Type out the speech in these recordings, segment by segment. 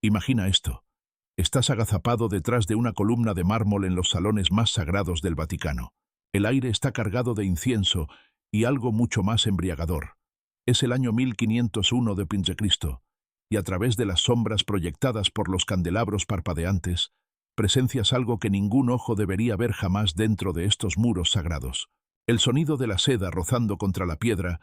Imagina esto. Estás agazapado detrás de una columna de mármol en los salones más sagrados del Vaticano. El aire está cargado de incienso y algo mucho más embriagador. Es el año 1501 de Cristo, y a través de las sombras proyectadas por los candelabros parpadeantes, presencias algo que ningún ojo debería ver jamás dentro de estos muros sagrados. El sonido de la seda rozando contra la piedra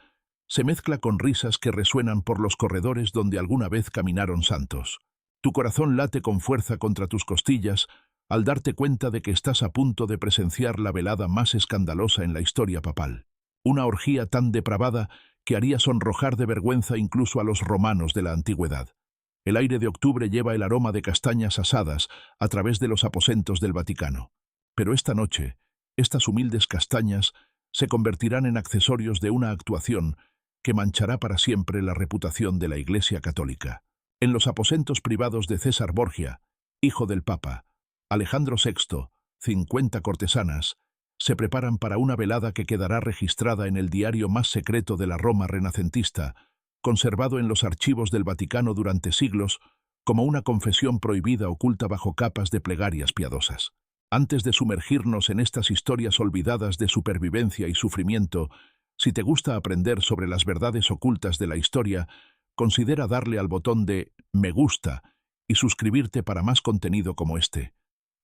se mezcla con risas que resuenan por los corredores donde alguna vez caminaron santos. Tu corazón late con fuerza contra tus costillas al darte cuenta de que estás a punto de presenciar la velada más escandalosa en la historia papal. Una orgía tan depravada que haría sonrojar de vergüenza incluso a los romanos de la antigüedad. El aire de octubre lleva el aroma de castañas asadas a través de los aposentos del Vaticano. Pero esta noche, estas humildes castañas se convertirán en accesorios de una actuación que manchará para siempre la reputación de la Iglesia Católica. En los aposentos privados de César Borgia, hijo del Papa, Alejandro VI, 50 cortesanas, se preparan para una velada que quedará registrada en el diario más secreto de la Roma renacentista, conservado en los archivos del Vaticano durante siglos como una confesión prohibida oculta bajo capas de plegarias piadosas. Antes de sumergirnos en estas historias olvidadas de supervivencia y sufrimiento, si te gusta aprender sobre las verdades ocultas de la historia, considera darle al botón de «Me gusta» y suscribirte para más contenido como este.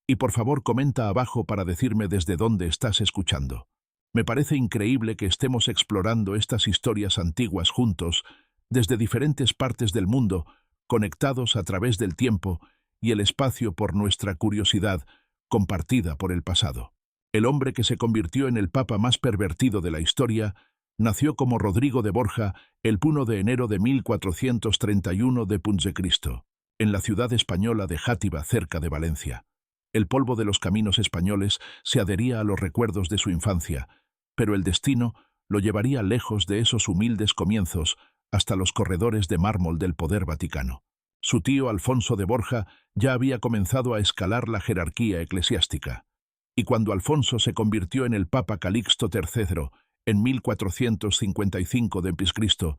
Y por favor comenta abajo para decirme desde dónde estás escuchando. Me parece increíble que estemos explorando estas historias antiguas juntos, desde diferentes partes del mundo, conectados a través del tiempo y el espacio por nuestra curiosidad, compartida por el pasado. El hombre que se convirtió en el papa más pervertido de la historia nació como Rodrigo de Borja el 1 de enero de 1431 de Cristo, en la ciudad española de Játiva, cerca de Valencia. El polvo de los caminos españoles se adhería a los recuerdos de su infancia, pero el destino lo llevaría lejos de esos humildes comienzos hasta los corredores de mármol del poder vaticano. Su tío Alfonso de Borja ya había comenzado a escalar la jerarquía eclesiástica, y cuando Alfonso se convirtió en el Papa Calixto III en 1455 de Cristo,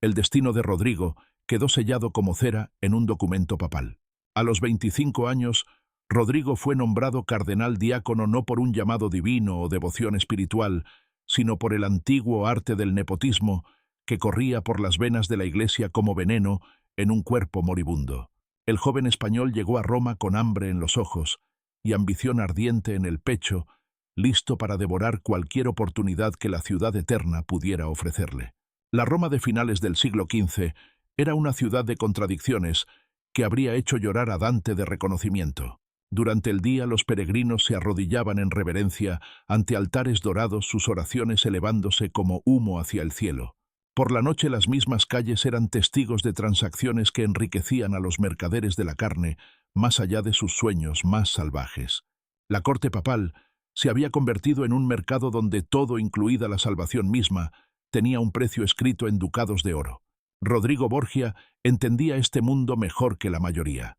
el destino de Rodrigo quedó sellado como cera en un documento papal. A los 25 años, Rodrigo fue nombrado cardenal diácono no por un llamado divino o devoción espiritual, sino por el antiguo arte del nepotismo que corría por las venas de la Iglesia como veneno en un cuerpo moribundo. El joven español llegó a Roma con hambre en los ojos y ambición ardiente en el pecho, listo para devorar cualquier oportunidad que la ciudad eterna pudiera ofrecerle. La Roma de finales del siglo XV era una ciudad de contradicciones que habría hecho llorar a Dante de reconocimiento. Durante el día los peregrinos se arrodillaban en reverencia ante altares dorados, sus oraciones elevándose como humo hacia el cielo. Por la noche las mismas calles eran testigos de transacciones que enriquecían a los mercaderes de la carne, más allá de sus sueños más salvajes. La corte papal se había convertido en un mercado donde todo, incluida la salvación misma, tenía un precio escrito en ducados de oro. Rodrigo Borgia entendía este mundo mejor que la mayoría.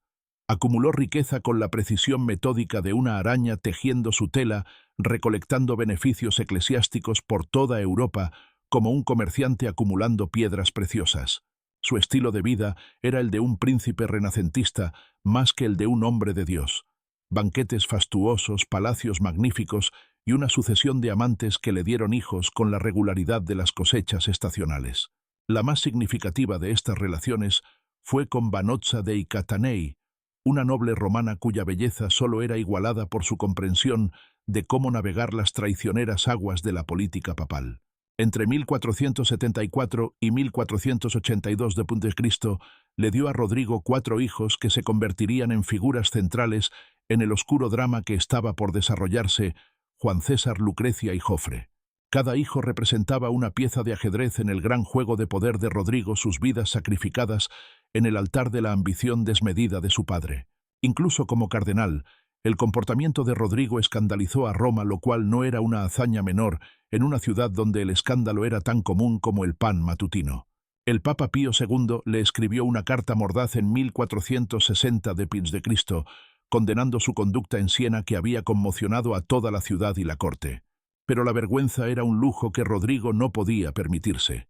Acumuló riqueza con la precisión metódica de una araña tejiendo su tela, recolectando beneficios eclesiásticos por toda Europa, como un comerciante acumulando piedras preciosas. Su estilo de vida era el de un príncipe renacentista más que el de un hombre de Dios. Banquetes fastuosos, palacios magníficos y una sucesión de amantes que le dieron hijos con la regularidad de las cosechas estacionales. La más significativa de estas relaciones fue con Vanozza dei Catanei, una noble romana cuya belleza solo era igualada por su comprensión de cómo navegar las traicioneras aguas de la política papal. Entre 1474 y 1482 de Cristo le dio a Rodrigo 4 hijos que se convertirían en figuras centrales en el oscuro drama que estaba por desarrollarse: Juan César, Lucrecia y Jofre. Cada hijo representaba una pieza de ajedrez en el gran juego de poder de Rodrigo, sus vidas sacrificadas en el altar de la ambición desmedida de su padre. Incluso como cardenal, el comportamiento de Rodrigo escandalizó a Roma, lo cual no era una hazaña menor en una ciudad donde el escándalo era tan común como el pan matutino. El Papa Pío II le escribió una carta mordaz en 1460 de Cristo, condenando su conducta en Siena que había conmocionado a toda la ciudad y la corte. Pero la vergüenza era un lujo que Rodrigo no podía permitirse.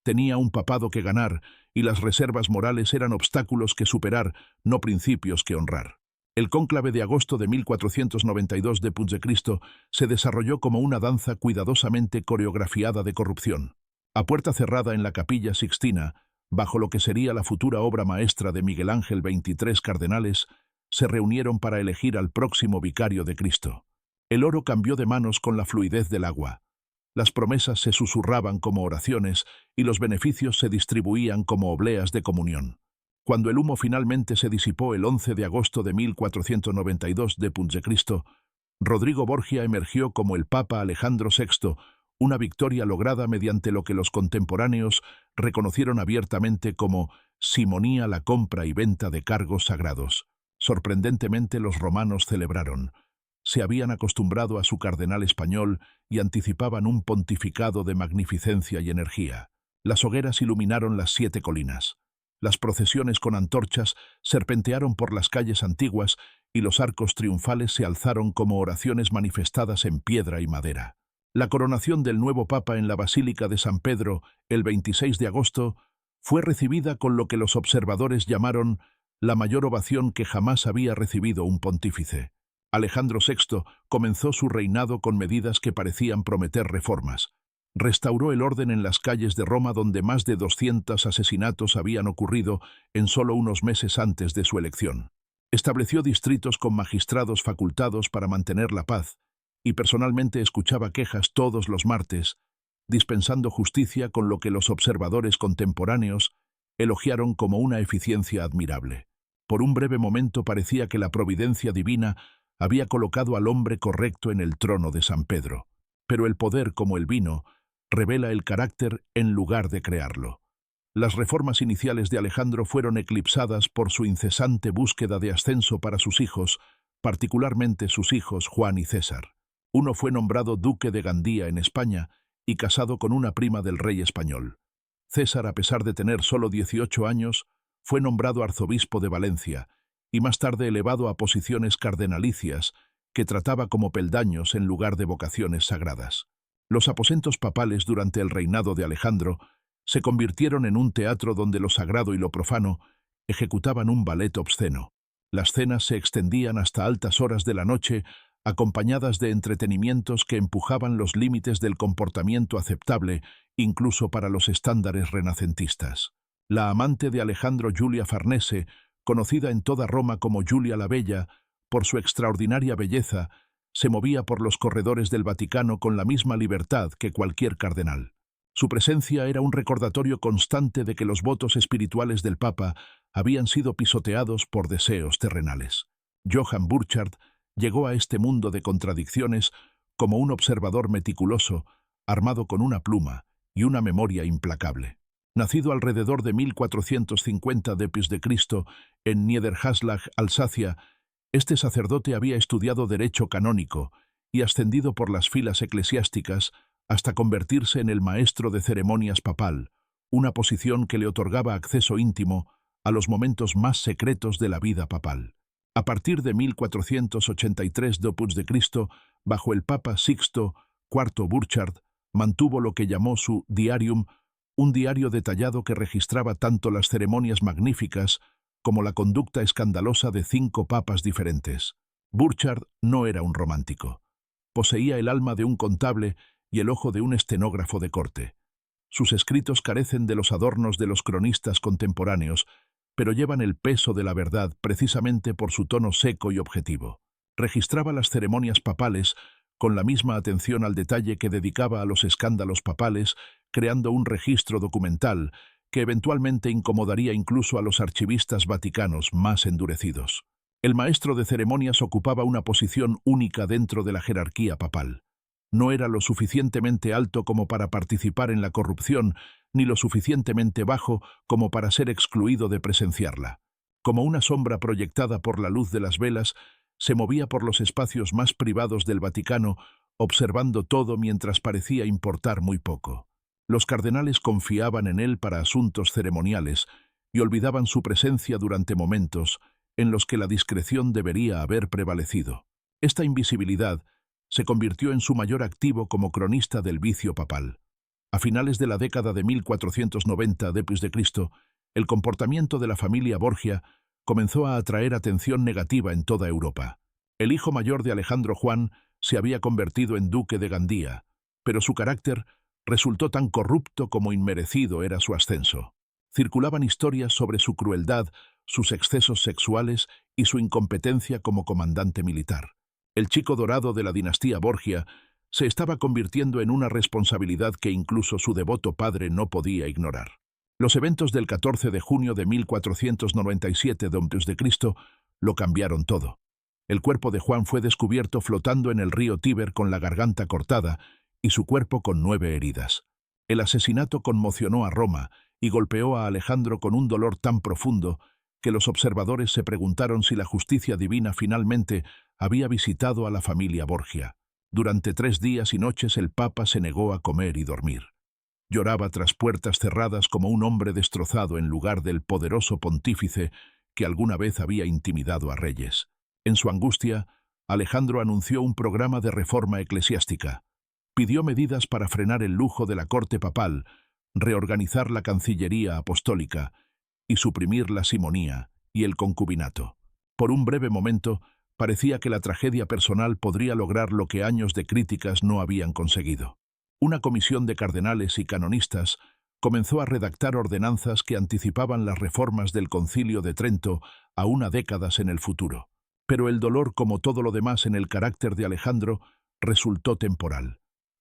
tenía un papado que ganar y las reservas morales eran obstáculos que superar, no principios que honrar. El cónclave de agosto de 1492 de Puig de Cristo se desarrolló como una danza cuidadosamente coreografiada de corrupción. A puerta cerrada en la Capilla Sixtina, bajo lo que sería la futura obra maestra de Miguel Ángel, 23 cardenales se reunieron para elegir al próximo vicario de Cristo. El oro cambió de manos con la fluidez del agua. Las promesas se susurraban como oraciones y los beneficios se distribuían como obleas de comunión. Cuando el humo finalmente se disipó el 11 de agosto de 1492 de Puig de Cristo, Rodrigo Borgia emergió como el Papa Alejandro VI, una victoria lograda mediante lo que los contemporáneos reconocieron abiertamente como simonía, la compra y venta de cargos sagrados. Sorprendentemente los romanos celebraron. Se habían acostumbrado a su cardenal español y anticipaban un pontificado de magnificencia y energía. Las hogueras iluminaron las 7 colinas. Las procesiones con antorchas serpentearon por las calles antiguas y los arcos triunfales se alzaron como oraciones manifestadas en piedra y madera. La coronación del nuevo Papa en la Basílica de San Pedro, el 26 de agosto, fue recibida con lo que los observadores llamaron la mayor ovación que jamás había recibido un pontífice. Alejandro VI comenzó su reinado con medidas que parecían prometer reformas. Restauró el orden en las calles de Roma, donde más de 200 asesinatos habían ocurrido en solo unos meses antes de su elección. Estableció distritos con magistrados facultados para mantener la paz y personalmente escuchaba quejas todos los martes, dispensando justicia con lo que los observadores contemporáneos elogiaron como una eficiencia admirable. Por un breve momento parecía que la providencia divina había colocado al hombre correcto en el trono de San Pedro, pero el poder, como el vino, revela el carácter en lugar de crearlo. Las reformas iniciales de Alejandro fueron eclipsadas por su incesante búsqueda de ascenso para sus hijos, particularmente sus hijos Juan y César. Uno fue nombrado duque de Gandía en España y casado con una prima del rey español. César, a pesar de tener solo 18 años, fue nombrado arzobispo de Valencia y más tarde elevado a posiciones cardenalicias que trataba como peldaños en lugar de vocaciones sagradas. Los aposentos papales durante el reinado de Alejandro se convirtieron en un teatro donde lo sagrado y lo profano ejecutaban un ballet obsceno. Las cenas se extendían hasta altas horas de la noche, acompañadas de entretenimientos que empujaban los límites del comportamiento aceptable, incluso para los estándares renacentistas. La amante de Alejandro, Giulia Farnese, conocida en toda Roma como Giulia la Bella, por su extraordinaria belleza, se movía por los corredores del Vaticano con la misma libertad que cualquier cardenal. Su presencia era un recordatorio constante de que los votos espirituales del Papa habían sido pisoteados por deseos terrenales. Johann Burchard llegó a este mundo de contradicciones como un observador meticuloso, armado con una pluma y una memoria implacable. Nacido alrededor de 1450 de Puig de Cristo en Niederhaslach, Alsacia, este sacerdote había estudiado derecho canónico y ascendido por las filas eclesiásticas hasta convertirse en el maestro de ceremonias papal, una posición que le otorgaba acceso íntimo a los momentos más secretos de la vida papal. A partir de 1483 de Puig de Cristo, bajo el Papa Sixto IV, Burchard mantuvo lo que llamó su diarium, un diario detallado que registraba tanto las ceremonias magníficas como la conducta escandalosa de 5 papas diferentes. Burchard no era un romántico. Poseía el alma de un contable y el ojo de un estenógrafo de corte. Sus escritos carecen de los adornos de los cronistas contemporáneos, pero llevan el peso de la verdad precisamente por su tono seco y objetivo. Registraba las ceremonias papales con la misma atención al detalle que dedicaba a los escándalos papales, creando un registro documental que eventualmente incomodaría incluso a los archivistas vaticanos más endurecidos. El maestro de ceremonias ocupaba una posición única dentro de la jerarquía papal. No era lo suficientemente alto como para participar en la corrupción, ni lo suficientemente bajo como para ser excluido de presenciarla. Como una sombra proyectada por la luz de las velas, se movía por los espacios más privados del Vaticano, observando todo mientras parecía importar muy poco. Los cardenales confiaban en él para asuntos ceremoniales y olvidaban su presencia durante momentos en los que la discreción debería haber prevalecido. Esta invisibilidad se convirtió en su mayor activo como cronista del vicio papal. A finales de la década de 1490 d.C., el comportamiento de la familia Borgia comenzó a atraer atención negativa en toda Europa. El hijo mayor de Alejandro, Juan, se había convertido en duque de Gandía, pero su carácter resultó tan corrupto como inmerecido era su ascenso. Circulaban historias sobre su crueldad, sus excesos sexuales y su incompetencia como comandante militar. El chico dorado de la dinastía Borgia se estaba convirtiendo en una responsabilidad que incluso su devoto padre no podía ignorar. Los eventos del 14 de junio de 1497 d.C. lo cambiaron todo. El cuerpo de Juan fue descubierto flotando en el río Tíber con la garganta cortada y su cuerpo con 9 heridas. El asesinato conmocionó a Roma y golpeó a Alejandro con un dolor tan profundo que los observadores se preguntaron si la justicia divina finalmente había visitado a la familia Borgia. Durante 3 días y noches el Papa se negó a comer y dormir. Lloraba tras puertas cerradas como un hombre destrozado en lugar del poderoso pontífice que alguna vez había intimidado a reyes. En su angustia, Alejandro anunció un programa de reforma eclesiástica. Pidió medidas para frenar el lujo de la corte papal, reorganizar la cancillería apostólica y suprimir la simonía y el concubinato. Por un breve momento, parecía que la tragedia personal podría lograr lo que años de críticas no habían conseguido. Una comisión de cardenales y canonistas comenzó a redactar ordenanzas que anticipaban las reformas del Concilio de Trento a 1 década en el futuro. Pero el dolor, como todo lo demás en el carácter de Alejandro, resultó temporal.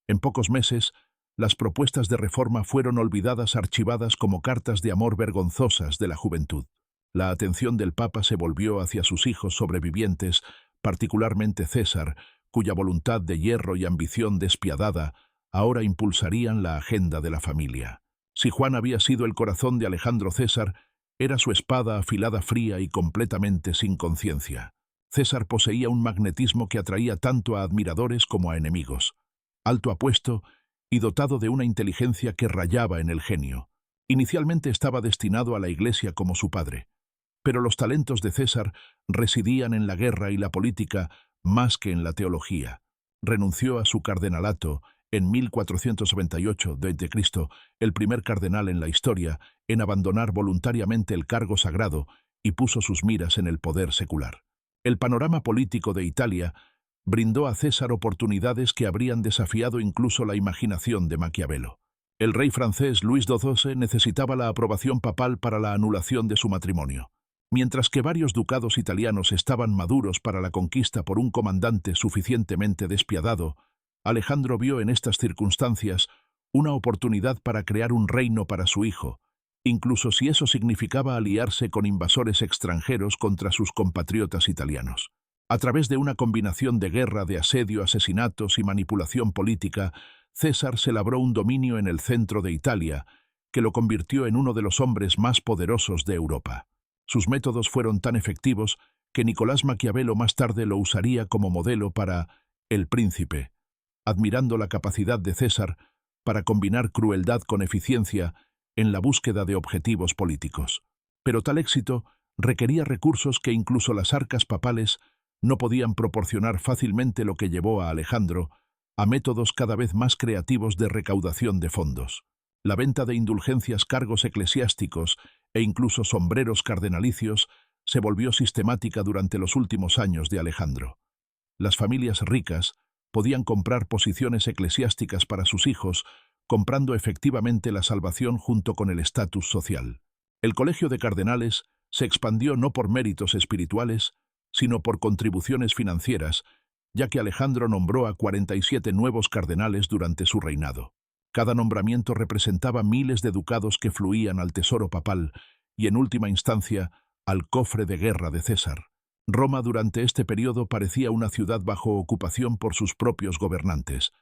En pocos meses, las propuestas de reforma fueron olvidadas, archivadas como cartas de amor vergonzosas de la juventud. La atención del Papa se volvió hacia sus hijos sobrevivientes, particularmente César, cuya voluntad de hierro y ambición despiadada ahora impulsarían la agenda de la familia. Si Juan había sido el corazón de Alejandro, César era su espada afilada, fría y completamente sin conciencia. César poseía un magnetismo que atraía tanto a admiradores como a enemigos. Alto apuesto y dotado de una inteligencia que rayaba en el genio. Inicialmente estaba destinado a la Iglesia como su padre, pero los talentos de César residían en la guerra y la política más que en la teología. Renunció a su cardenalato en 1498 d.C., el primer cardenal en la historia en abandonar voluntariamente el cargo sagrado y puso sus miras en el poder secular. El panorama político de Italia brindó a César oportunidades que habrían desafiado incluso la imaginación de Maquiavelo. El rey francés Luis XII necesitaba la aprobación papal para la anulación de su matrimonio. Mientras que varios ducados italianos estaban maduros para la conquista por un comandante suficientemente despiadado, Alejandro vio en estas circunstancias una oportunidad para crear un reino para su hijo, incluso si eso significaba aliarse con invasores extranjeros contra sus compatriotas italianos. A través de una combinación de guerra, de asedio, asesinatos y manipulación política, César se labró un dominio en el centro de Italia que lo convirtió en uno de los hombres más poderosos de Europa. Sus métodos fueron tan efectivos que Nicolás Maquiavelo más tarde lo usaría como modelo para El Príncipe, admirando la capacidad de César para combinar crueldad con eficiencia en la búsqueda de objetivos políticos. Pero tal éxito requería recursos que incluso las arcas papales no podían proporcionar fácilmente, lo que llevó a Alejandro a métodos cada vez más creativos de recaudación de fondos. La venta de indulgencias, cargos eclesiásticos e incluso sombreros cardenalicios se volvió sistemática durante los últimos años de Alejandro. Las familias ricas podían comprar posiciones eclesiásticas para sus hijos, comprando efectivamente la salvación junto con el estatus social. El colegio de cardenales se expandió no por méritos espirituales, sino por contribuciones financieras, ya que Alejandro nombró a 47 nuevos cardenales durante su reinado. Cada nombramiento representaba miles de ducados que fluían al tesoro papal y, en última instancia, al cofre de guerra de César. Roma durante este periodo parecía una ciudad bajo ocupación por sus propios gobernantes.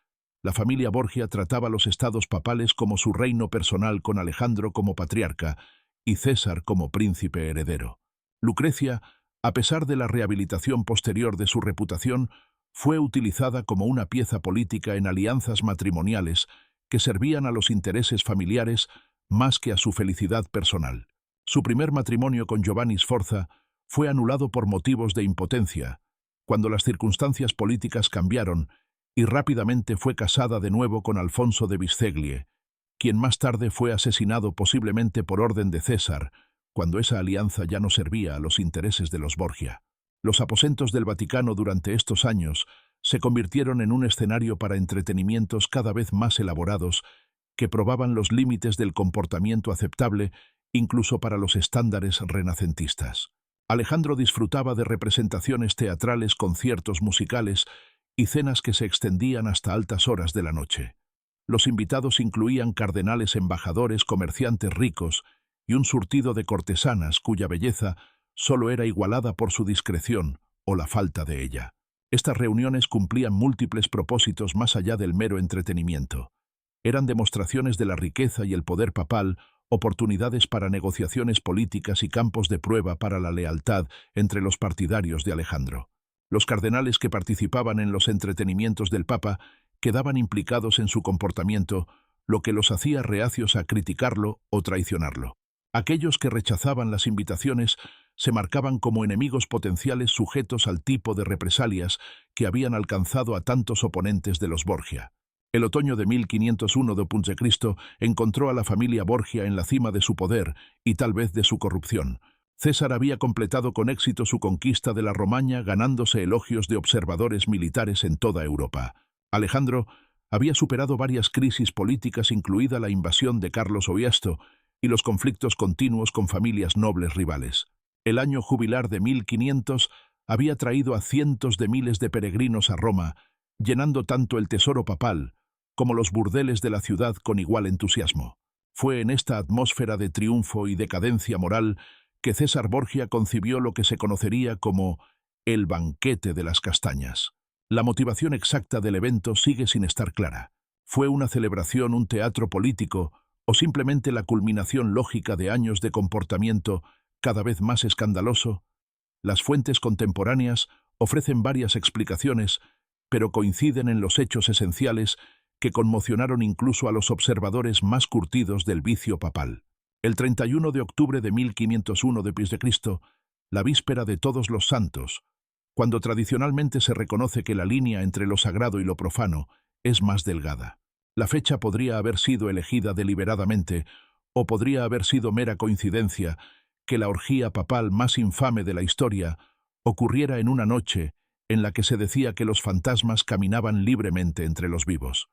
La familia Borgia trataba a los estados papales como su reino personal, con Alejandro como patriarca y César como príncipe heredero. Lucrecia, a pesar de la rehabilitación posterior de su reputación, fue utilizada como una pieza política en alianzas matrimoniales que servían a los intereses familiares más que a su felicidad personal. Su primer matrimonio con Giovanni Sforza fue anulado por motivos de impotencia, cuando las circunstancias políticas cambiaron, y rápidamente fue casada de nuevo con Alfonso de Bisceglie, quien más tarde fue asesinado posiblemente por orden de César, cuando esa alianza ya no servía a los intereses de los Borgia. Los aposentos del Vaticano durante estos años se convirtieron en un escenario para entretenimientos cada vez más elaborados que probaban los límites del comportamiento aceptable incluso para los estándares renacentistas. Alejandro disfrutaba de representaciones teatrales, conciertos musicales y cenas que se extendían hasta altas horas de la noche. Los invitados incluían cardenales, embajadores, comerciantes ricos y un surtido de cortesanas cuya belleza solo era igualada por su discreción o la falta de ella. Estas reuniones cumplían múltiples propósitos más allá del mero entretenimiento. Eran demostraciones de la riqueza y el poder papal, oportunidades para negociaciones políticas y campos de prueba para la lealtad entre los partidarios de Alejandro. Los cardenales que participaban en los entretenimientos del Papa quedaban implicados en su comportamiento, lo que los hacía reacios a criticarlo o traicionarlo. Aquellos que rechazaban las invitaciones se marcaban como enemigos potenciales sujetos al tipo de represalias que habían alcanzado a tantos oponentes de los Borgia. El otoño de 1501 d.C. encontró a la familia Borgia en la cima de su poder y tal vez de su corrupción. César había completado con éxito su conquista de la Romaña, ganándose elogios de observadores militares en toda Europa. Alejandro había superado varias crisis políticas, incluida la invasión de Carlos Oiesto y los conflictos continuos con familias nobles rivales. El año jubilar de 1500 había traído a cientos de miles de peregrinos a Roma, llenando tanto el tesoro papal como los burdeles de la ciudad con igual entusiasmo. Fue en esta atmósfera de triunfo y decadencia moral que César Borgia concibió lo que se conocería como el banquete de las castañas. La motivación exacta del evento sigue sin estar clara. ¿Fue una celebración, un teatro político o simplemente la culminación lógica de años de comportamiento cada vez más escandaloso? Las fuentes contemporáneas ofrecen varias explicaciones, pero coinciden en los hechos esenciales que conmocionaron incluso a los observadores más curtidos del vicio papal. El 31 de octubre de 1501 d.C., la víspera de Todos los Santos, cuando tradicionalmente se reconoce que la línea entre lo sagrado y lo profano es más delgada. La fecha podría haber sido elegida deliberadamente o podría haber sido mera coincidencia que la orgía papal más infame de la historia ocurriera en una noche en la que se decía que los fantasmas caminaban libremente entre los vivos.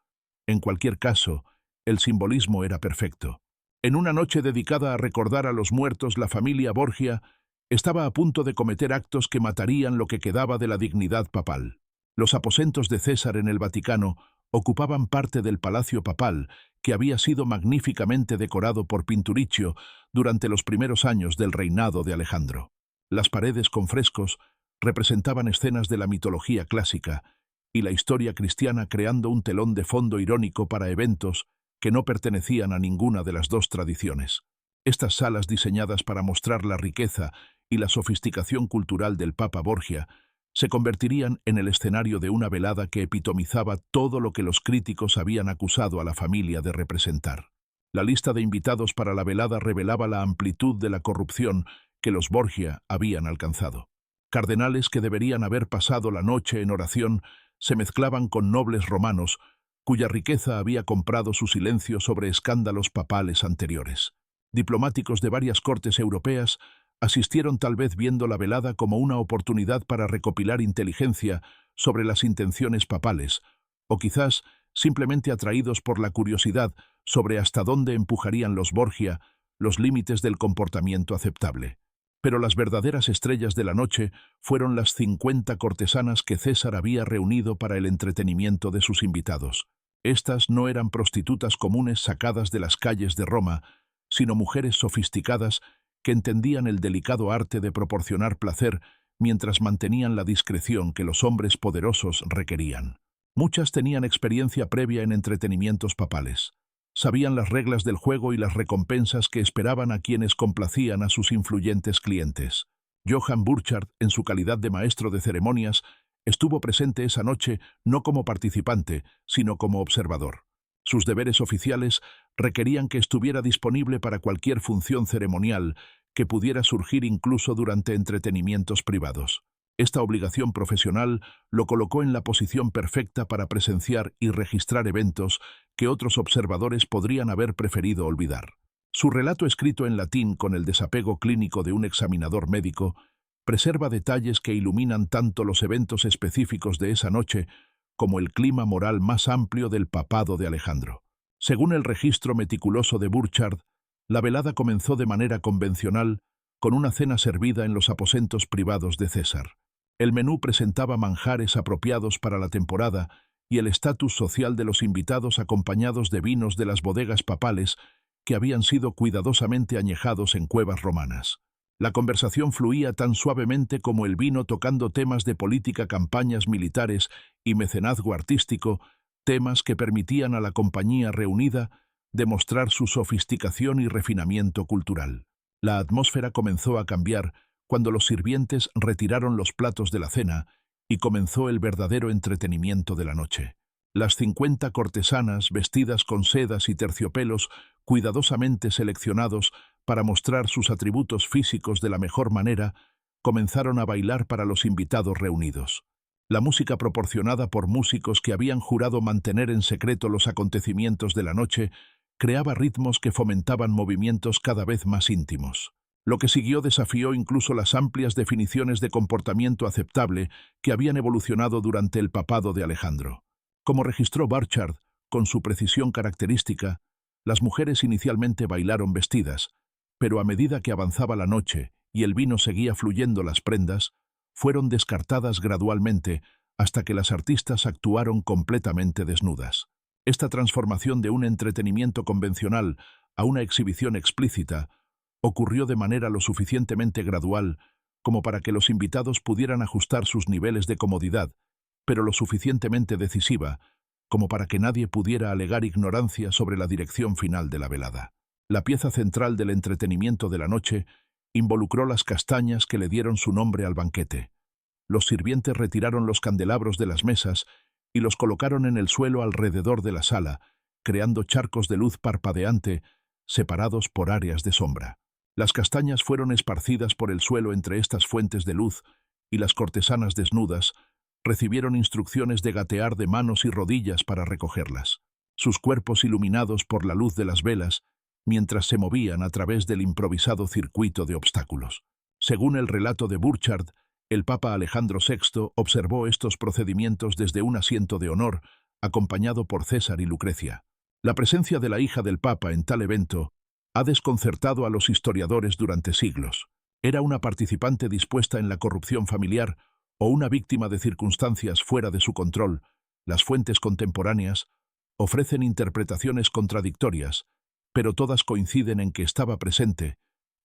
En cualquier caso, el simbolismo era perfecto. En una noche dedicada a recordar a los muertos, la familia Borgia estaba a punto de cometer actos que matarían lo que quedaba de la dignidad papal. Los aposentos de César en el Vaticano ocupaban parte del palacio papal, que había sido magníficamente decorado por Pinturicchio durante los primeros años del reinado de Alejandro. Las paredes con frescos representaban escenas de la mitología clásica y la historia cristiana, creando un telón de fondo irónico para eventos que no pertenecían a ninguna de las dos tradiciones. Estas salas, diseñadas para mostrar la riqueza y la sofisticación cultural del Papa Borgia, se convertirían en el escenario de una velada que epitomizaba todo lo que los críticos habían acusado a la familia de representar. La lista de invitados para la velada revelaba la amplitud de la corrupción que los Borgia habían alcanzado. Cardenales que deberían haber pasado la noche en oración se mezclaban con nobles romanos, cuya riqueza había comprado su silencio sobre escándalos papales anteriores. Diplomáticos de varias cortes europeas asistieron, tal vez viendo la velada como una oportunidad para recopilar inteligencia sobre las intenciones papales, o quizás simplemente atraídos por la curiosidad sobre hasta dónde empujarían los Borgia los límites del comportamiento aceptable. Pero las verdaderas estrellas de la noche fueron las 50 cortesanas que César había reunido para el entretenimiento de sus invitados. Estas no eran prostitutas comunes sacadas de las calles de Roma, sino mujeres sofisticadas que entendían el delicado arte de proporcionar placer mientras mantenían la discreción que los hombres poderosos requerían. Muchas tenían experiencia previa en entretenimientos papales. Sabían las reglas del juego y las recompensas que esperaban a quienes complacían a sus influyentes clientes. Johann Burchard, en su calidad de maestro de ceremonias, estuvo presente esa noche no como participante, sino como observador. Sus deberes oficiales requerían que estuviera disponible para cualquier función ceremonial que pudiera surgir incluso durante entretenimientos privados. Esta obligación profesional lo colocó en la posición perfecta para presenciar y registrar eventos que otros observadores podrían haber preferido olvidar. Su relato escrito en latín con el desapego clínico de un examinador médico preserva detalles que iluminan tanto los eventos específicos de esa noche como el clima moral más amplio del papado de Alejandro. Según el registro meticuloso de Burchard, la velada comenzó de manera convencional con una cena servida en los aposentos privados de César. El menú presentaba manjares apropiados para la temporada y el estatus social de los invitados acompañados de vinos de las bodegas papales que habían sido cuidadosamente añejados en cuevas romanas. La conversación fluía tan suavemente como el vino, tocando temas de política, campañas militares y mecenazgo artístico, temas que permitían a la compañía reunida demostrar su sofisticación y refinamiento cultural. La atmósfera comenzó a cambiar cuando los sirvientes retiraron los platos de la cena y comenzó el verdadero entretenimiento de la noche. Las 50 cortesanas, vestidas con sedas y terciopelos cuidadosamente seleccionados para mostrar sus atributos físicos de la mejor manera, comenzaron a bailar para los invitados reunidos. La música proporcionada por músicos que habían jurado mantener en secreto los acontecimientos de la noche creaba ritmos que fomentaban movimientos cada vez más íntimos. Lo que siguió desafió incluso las amplias definiciones de comportamiento aceptable que habían evolucionado durante el papado de Alejandro. Como registró Burchard, con su precisión característica, las mujeres inicialmente bailaron vestidas, pero a medida que avanzaba la noche y el vino seguía fluyendo, las prendas fueron descartadas gradualmente hasta que las artistas actuaron completamente desnudas. Esta transformación de un entretenimiento convencional a una exhibición explícita ocurrió de manera lo suficientemente gradual como para que los invitados pudieran ajustar sus niveles de comodidad, pero lo suficientemente decisiva como para que nadie pudiera alegar ignorancia sobre la dirección final de la velada. La pieza central del entretenimiento de la noche involucró las castañas que le dieron su nombre al banquete. Los sirvientes retiraron los candelabros de las mesas y los colocaron en el suelo alrededor de la sala, creando charcos de luz parpadeante separados por áreas de sombra. Las castañas fueron esparcidas por el suelo entre estas fuentes de luz y las cortesanas desnudas recibieron instrucciones de gatear de manos y rodillas para recogerlas. Sus cuerpos iluminados por la luz de las velas mientras se movían a través del improvisado circuito de obstáculos. Según el relato de Burchard, el Papa Alejandro VI observó estos procedimientos desde un asiento de honor, acompañado por César y Lucrecia. La presencia de la hija del Papa en tal evento ha desconcertado a los historiadores durante siglos. ¿Era una participante dispuesta en la corrupción familiar o una víctima de circunstancias fuera de su control? Las fuentes contemporáneas ofrecen interpretaciones contradictorias, pero todas coinciden en que estaba presente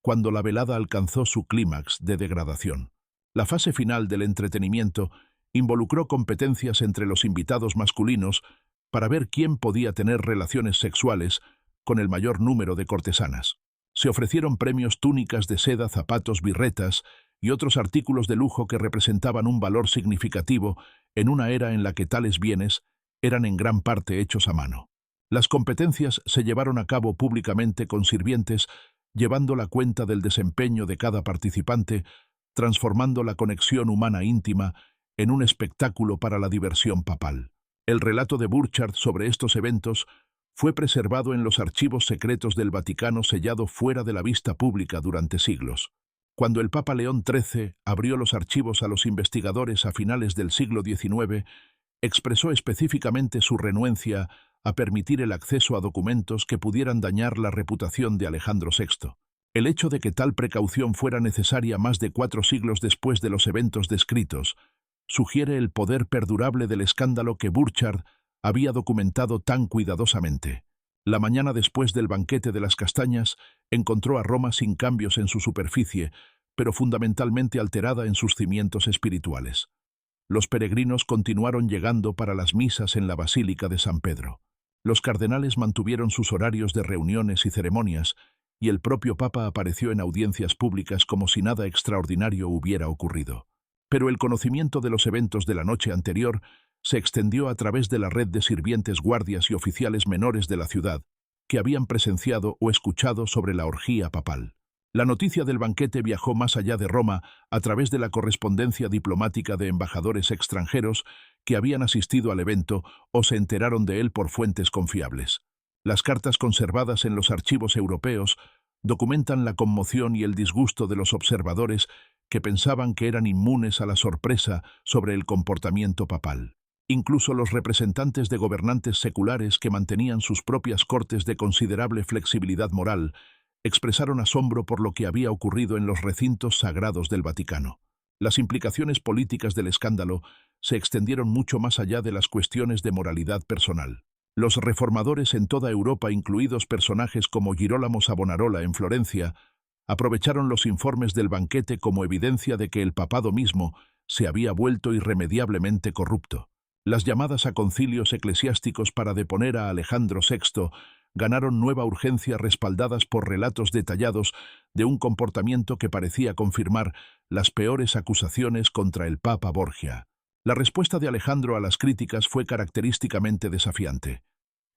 cuando la velada alcanzó su clímax de degradación. La fase final del entretenimiento involucró competencias entre los invitados masculinos para ver quién podía tener relaciones sexuales con el mayor número de cortesanas. Se ofrecieron premios, túnicas de seda, zapatos, birretas y otros artículos de lujo que representaban un valor significativo en una era en la que tales bienes eran en gran parte hechos a mano. Las competencias se llevaron a cabo públicamente con sirvientes, llevando la cuenta del desempeño de cada participante, transformando la conexión humana íntima en un espectáculo para la diversión papal. El relato de Burchard sobre estos eventos fue preservado en los archivos secretos del Vaticano, sellado fuera de la vista pública durante siglos. Cuando el Papa León XIII abrió los archivos a los investigadores a finales del siglo XIX, expresó específicamente su renuencia a permitir el acceso a documentos que pudieran dañar la reputación de Alejandro VI. El hecho de que tal precaución fuera necesaria más de 4 siglos después de los eventos descritos sugiere el poder perdurable del escándalo que Burchard había documentado tan cuidadosamente. La mañana después del banquete de las castañas, encontró a Roma sin cambios en su superficie, pero fundamentalmente alterada en sus cimientos espirituales. Los peregrinos continuaron llegando para las misas en la Basílica de San Pedro. Los cardenales mantuvieron sus horarios de reuniones y ceremonias, y el propio Papa apareció en audiencias públicas como si nada extraordinario hubiera ocurrido. Pero el conocimiento de los eventos de la noche anterior se extendió a través de la red de sirvientes, guardias y oficiales menores de la ciudad, que habían presenciado o escuchado sobre la orgía papal. La noticia del banquete viajó más allá de Roma a través de la correspondencia diplomática de embajadores extranjeros que habían asistido al evento o se enteraron de él por fuentes confiables. Las cartas conservadas en los archivos europeos documentan la conmoción y el disgusto de los observadores que pensaban que eran inmunes a la sorpresa sobre el comportamiento papal. Incluso los representantes de gobernantes seculares que mantenían sus propias cortes de considerable flexibilidad moral expresaron asombro por lo que había ocurrido en los recintos sagrados del Vaticano. Las implicaciones políticas del escándalo se extendieron mucho más allá de las cuestiones de moralidad personal. Los reformadores en toda Europa, incluidos personajes como Girolamo Savonarola en Florencia, aprovecharon los informes del banquete como evidencia de que el papado mismo se había vuelto irremediablemente corrupto. Las llamadas a concilios eclesiásticos para deponer a Alejandro VI ganaron nueva urgencia respaldadas por relatos detallados de un comportamiento que parecía confirmar las peores acusaciones contra el Papa Borgia. La respuesta de Alejandro a las críticas fue característicamente desafiante.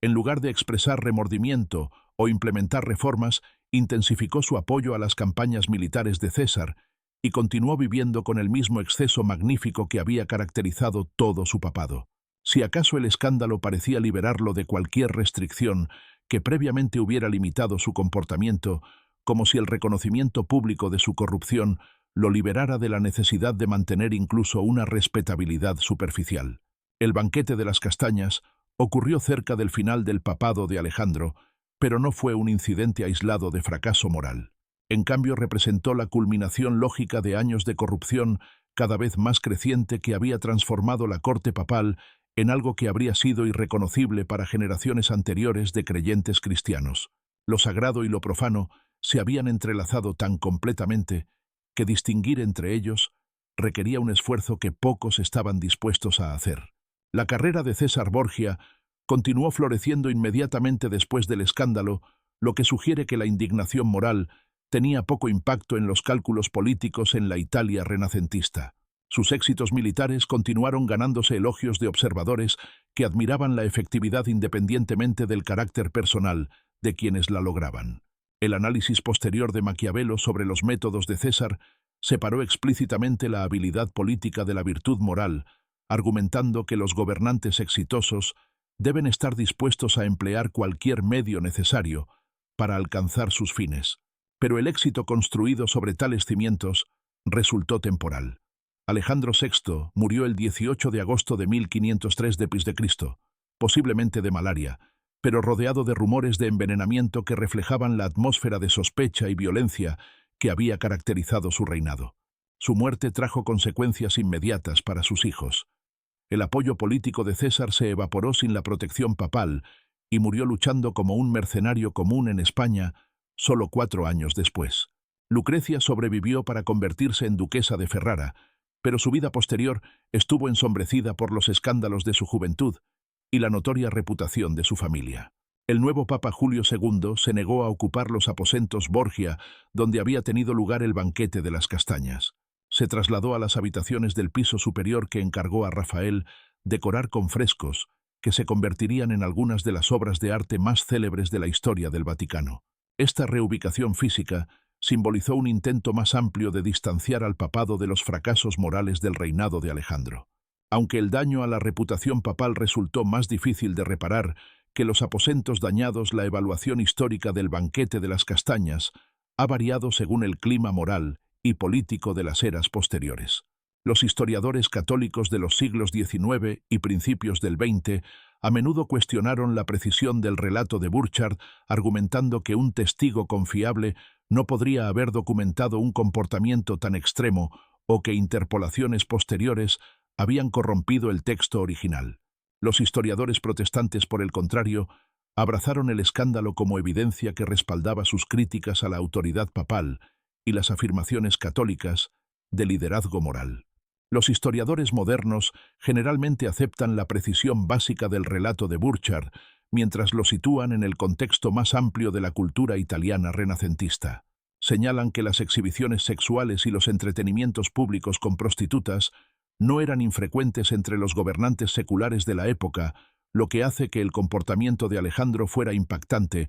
En lugar de expresar remordimiento o implementar reformas, intensificó su apoyo a las campañas militares de César y continuó viviendo con el mismo exceso magnífico que había caracterizado todo su papado. Si acaso el escándalo parecía liberarlo de cualquier restricción que previamente hubiera limitado su comportamiento, como si el reconocimiento público de su corrupción lo liberara de la necesidad de mantener incluso una respetabilidad superficial. El banquete de las castañas ocurrió cerca del final del papado de Alejandro, pero no fue un incidente aislado de fracaso moral. En cambio, representó la culminación lógica de años de corrupción cada vez más creciente que había transformado la corte papal en algo que habría sido irreconocible para generaciones anteriores de creyentes cristianos. Lo sagrado y lo profano se habían entrelazado tan completamente que distinguir entre ellos requería un esfuerzo que pocos estaban dispuestos a hacer. La carrera de César Borgia continuó floreciendo inmediatamente después del escándalo, lo que sugiere que la indignación moral tenía poco impacto en los cálculos políticos en la Italia renacentista. Sus éxitos militares continuaron ganándose elogios de observadores que admiraban la efectividad independientemente del carácter personal de quienes la lograban. El análisis posterior de Maquiavelo sobre los métodos de César separó explícitamente la habilidad política de la virtud moral, argumentando que los gobernantes exitosos deben estar dispuestos a emplear cualquier medio necesario para alcanzar sus fines. Pero el éxito construido sobre tales cimientos resultó temporal. Alejandro VI murió el 18 de agosto de 1503 d.C., posiblemente de malaria, pero rodeado de rumores de envenenamiento que reflejaban la atmósfera de sospecha y violencia que había caracterizado su reinado. Su muerte trajo consecuencias inmediatas para sus hijos. El apoyo político de César se evaporó sin la protección papal y murió luchando como un mercenario común en España solo 4 años después. Lucrecia sobrevivió para convertirse en duquesa de Ferrara, pero su vida posterior estuvo ensombrecida por los escándalos de su juventud y la notoria reputación de su familia. El nuevo Papa Julio II se negó a ocupar los aposentos Borgia, donde había tenido lugar el banquete de las castañas. Se trasladó a las habitaciones del piso superior que encargó a Rafael decorar con frescos que se convertirían en algunas de las obras de arte más célebres de la historia del Vaticano. Esta reubicación física simbolizó un intento más amplio de distanciar al papado de los fracasos morales del reinado de Alejandro. Aunque el daño a la reputación papal resultó más difícil de reparar que los aposentos dañados, la evaluación histórica del banquete de las castañas ha variado según el clima moral y político de las eras posteriores. Los historiadores católicos de los siglos XIX y principios del XX a menudo cuestionaron la precisión del relato de Burchard, argumentando que un testigo confiable no podría haber documentado un comportamiento tan extremo o que interpolaciones posteriores habían corrompido el texto original. Los historiadores protestantes, por el contrario, abrazaron el escándalo como evidencia que respaldaba sus críticas a la autoridad papal y las afirmaciones católicas de liderazgo moral. Los historiadores modernos generalmente aceptan la precisión básica del relato de Burchard, mientras lo sitúan en el contexto más amplio de la cultura italiana renacentista. Señalan que las exhibiciones sexuales y los entretenimientos públicos con prostitutas no eran infrecuentes entre los gobernantes seculares de la época, lo que hace que el comportamiento de Alejandro fuera impactante,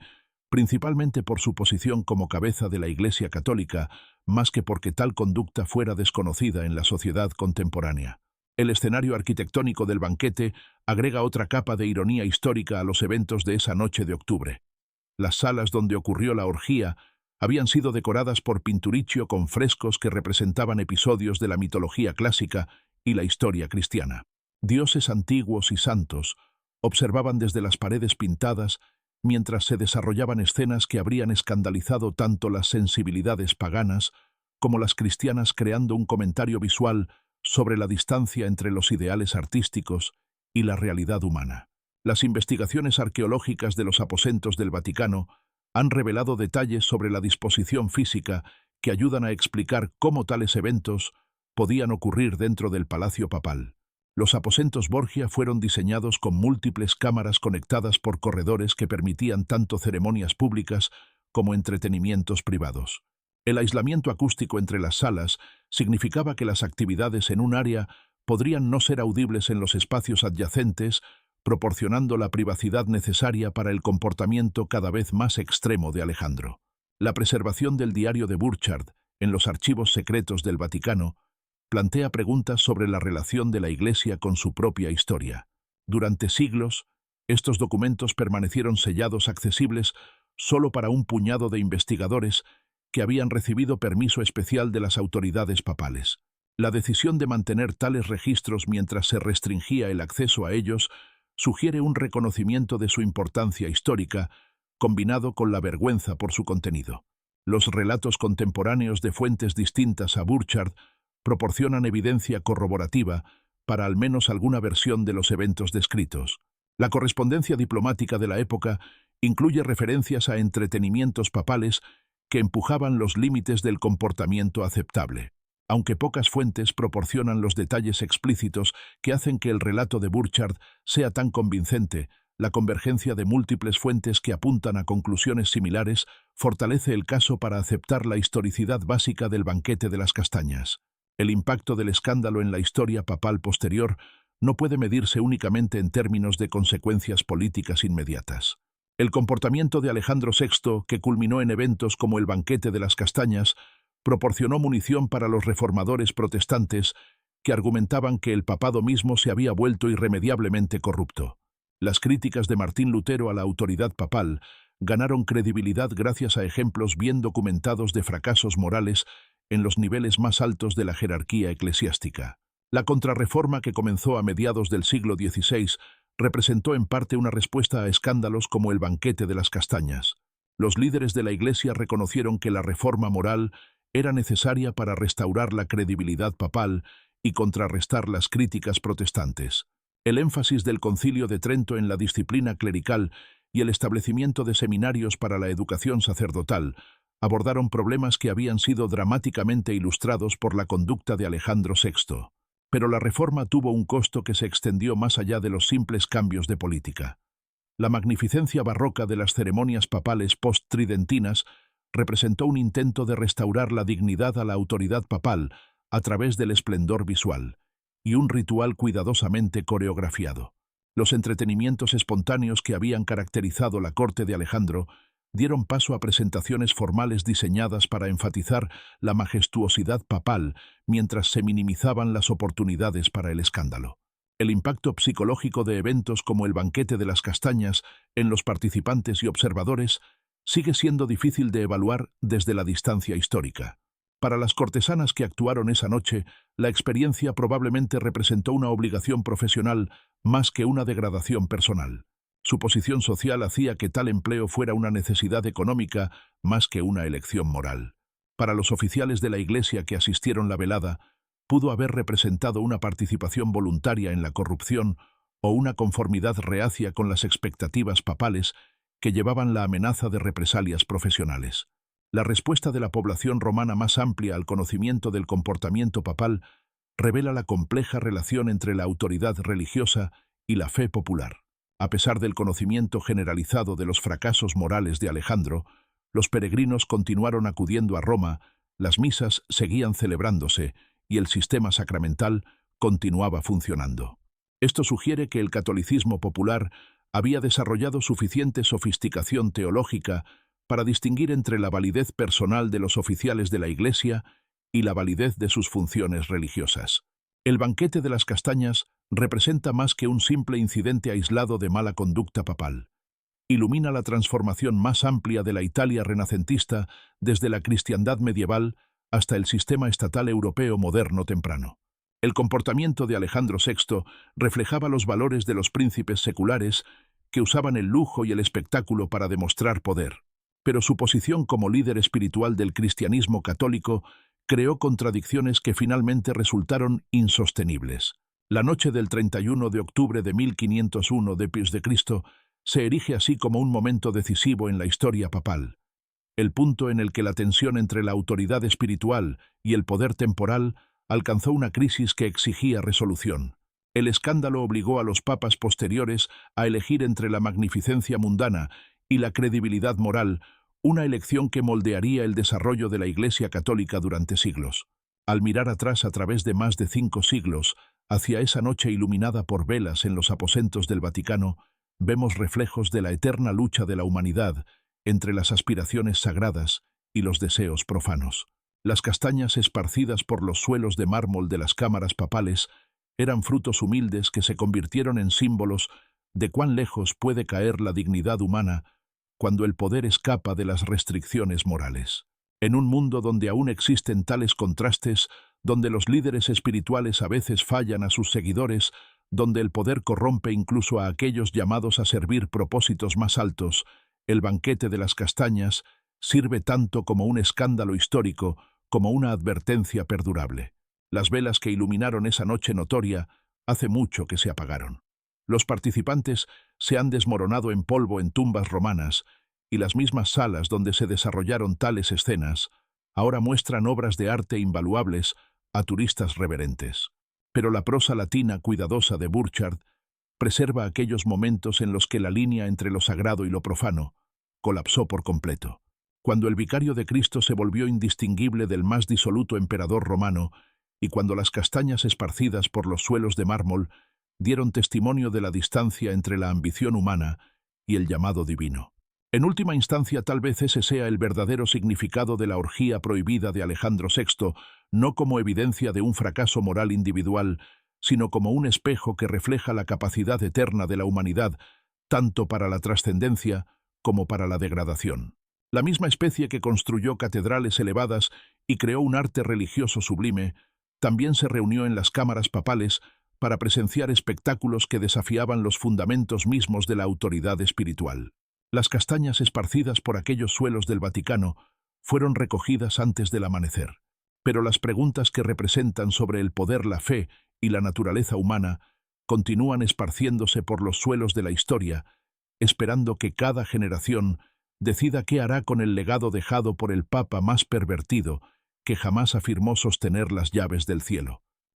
principalmente por su posición como cabeza de la Iglesia Católica, más que porque tal conducta fuera desconocida en la sociedad contemporánea. El escenario arquitectónico del banquete agrega otra capa de ironía histórica a los eventos de esa noche de octubre. Las salas donde ocurrió la orgía habían sido decoradas por Pinturicchio con frescos que representaban episodios de la mitología clásica y la historia cristiana. Dioses antiguos y santos observaban desde las paredes pintadas mientras se desarrollaban escenas que habrían escandalizado tanto las sensibilidades paganas como las cristianas, creando un comentario visual sobre la distancia entre los ideales artísticos y la realidad humana. Las investigaciones arqueológicas de los aposentos del Vaticano han revelado detalles sobre la disposición física que ayudan a explicar cómo tales eventos podían ocurrir dentro del Palacio Papal. Los aposentos Borgia fueron diseñados con múltiples cámaras conectadas por corredores que permitían tanto ceremonias públicas como entretenimientos privados. El aislamiento acústico entre las salas significaba que las actividades en un área podrían no ser audibles en los espacios adyacentes, proporcionando la privacidad necesaria para el comportamiento cada vez más extremo de Alejandro. La preservación del diario de Burchard en los archivos secretos del Vaticano plantea preguntas sobre la relación de la Iglesia con su propia historia. Durante siglos, estos documentos permanecieron sellados accesibles solo para un puñado de investigadores que habían recibido permiso especial de las autoridades papales. La decisión de mantener tales registros mientras se restringía el acceso a ellos sugiere un reconocimiento de su importancia histórica, combinado con la vergüenza por su contenido. Los relatos contemporáneos de fuentes distintas a Burchard proporcionan evidencia corroborativa para al menos alguna versión de los eventos descritos. La correspondencia diplomática de la época incluye referencias a entretenimientos papales que empujaban los límites del comportamiento aceptable. Aunque pocas fuentes proporcionan los detalles explícitos que hacen que el relato de Burchard sea tan convincente, la convergencia de múltiples fuentes que apuntan a conclusiones similares fortalece el caso para aceptar la historicidad básica del banquete de las castañas. El impacto del escándalo en la historia papal posterior no puede medirse únicamente en términos de consecuencias políticas inmediatas. El comportamiento de Alejandro VI, que culminó en eventos como el banquete de las castañas, proporcionó munición para los reformadores protestantes que argumentaban que el papado mismo se había vuelto irremediablemente corrupto. Las críticas de Martín Lutero a la autoridad papal ganaron credibilidad gracias a ejemplos bien documentados de fracasos morales en los niveles más altos de la jerarquía eclesiástica. La contrarreforma, que comenzó a mediados del siglo XVI, representó en parte una respuesta a escándalos como el banquete de las castañas. Los líderes de la Iglesia reconocieron que la reforma moral era necesaria para restaurar la credibilidad papal y contrarrestar las críticas protestantes. El énfasis del Concilio de Trento en la disciplina clerical y el establecimiento de seminarios para la educación sacerdotal abordaron problemas que habían sido dramáticamente ilustrados por la conducta de Alejandro VI. Pero la reforma tuvo un costo que se extendió más allá de los simples cambios de política. La magnificencia barroca de las ceremonias papales post-tridentinas representó un intento de restaurar la dignidad a la autoridad papal a través del esplendor visual y un ritual cuidadosamente coreografiado. Los entretenimientos espontáneos que habían caracterizado la corte de Alejandro dieron paso a presentaciones formales diseñadas para enfatizar la majestuosidad papal mientras se minimizaban las oportunidades para el escándalo. El impacto psicológico de eventos como el banquete de las castañas en los participantes y observadores sigue siendo difícil de evaluar desde la distancia histórica. Para las cortesanas que actuaron esa noche, la experiencia probablemente representó una obligación profesional más que una degradación personal. Su posición social hacía que tal empleo fuera una necesidad económica más que una elección moral. Para los oficiales de la Iglesia que asistieron la velada, pudo haber representado una participación voluntaria en la corrupción o una conformidad reacia con las expectativas papales que llevaban la amenaza de represalias profesionales. La respuesta de la población romana más amplia al conocimiento del comportamiento papal revela la compleja relación entre la autoridad religiosa y la fe popular. A pesar del conocimiento generalizado de los fracasos morales de Alejandro, los peregrinos continuaron acudiendo a Roma, las misas seguían celebrándose y el sistema sacramental continuaba funcionando. Esto sugiere que el catolicismo popular había desarrollado suficiente sofisticación teológica para distinguir entre la validez personal de los oficiales de la Iglesia y la validez de sus funciones religiosas. El banquete de las castañas representa más que un simple incidente aislado de mala conducta papal. Ilumina la transformación más amplia de la Italia renacentista desde la cristiandad medieval hasta el sistema estatal europeo moderno temprano. El comportamiento de Alejandro VI reflejaba los valores de los príncipes seculares que usaban el lujo y el espectáculo para demostrar poder. Pero su posición como líder espiritual del cristianismo católico creó contradicciones que finalmente resultaron insostenibles. La noche del 31 de octubre de 1501 d.C. se erige así como un momento decisivo en la historia papal, el punto en el que la tensión entre la autoridad espiritual y el poder temporal alcanzó una crisis que exigía resolución. El escándalo obligó a los papas posteriores a elegir entre la magnificencia mundana y la credibilidad moral, una elección que moldearía el desarrollo de la Iglesia católica durante siglos. Al mirar atrás a través de más de 5 siglos, hacia esa noche iluminada por velas en los aposentos del Vaticano, vemos reflejos de la eterna lucha de la humanidad entre las aspiraciones sagradas y los deseos profanos. Las castañas esparcidas por los suelos de mármol de las cámaras papales eran frutos humildes que se convirtieron en símbolos de cuán lejos puede caer la dignidad humana cuando el poder escapa de las restricciones morales. En un mundo donde aún existen tales contrastes, donde los líderes espirituales a veces fallan a sus seguidores, donde el poder corrompe incluso a aquellos llamados a servir propósitos más altos, el banquete de las castañas sirve tanto como un escándalo histórico como una advertencia perdurable. Las velas que iluminaron esa noche notoria hace mucho que se apagaron. Los participantes se han desmoronado en polvo en tumbas romanas, y las mismas salas donde se desarrollaron tales escenas ahora muestran obras de arte invaluables a turistas reverentes. Pero la prosa latina cuidadosa de Burchard preserva aquellos momentos en los que la línea entre lo sagrado y lo profano colapsó por completo. Cuando el vicario de Cristo se volvió indistinguible del más disoluto emperador romano, y cuando las castañas esparcidas por los suelos de mármol dieron testimonio de la distancia entre la ambición humana y el llamado divino. En última instancia, tal vez ese sea el verdadero significado de la orgía prohibida de Alejandro VI, no como evidencia de un fracaso moral individual, sino como un espejo que refleja la capacidad eterna de la humanidad, tanto para la trascendencia como para la degradación. La misma especie que construyó catedrales elevadas y creó un arte religioso sublime, también se reunió en las cámaras papales para presenciar espectáculos que desafiaban los fundamentos mismos de la autoridad espiritual. Las castañas esparcidas por aquellos suelos del Vaticano fueron recogidas antes del amanecer, pero las preguntas que representan sobre el poder, la fe y la naturaleza humana continúan esparciéndose por los suelos de la historia, esperando que cada generación decida qué hará con el legado dejado por el Papa más pervertido, que jamás afirmó sostener las llaves del cielo.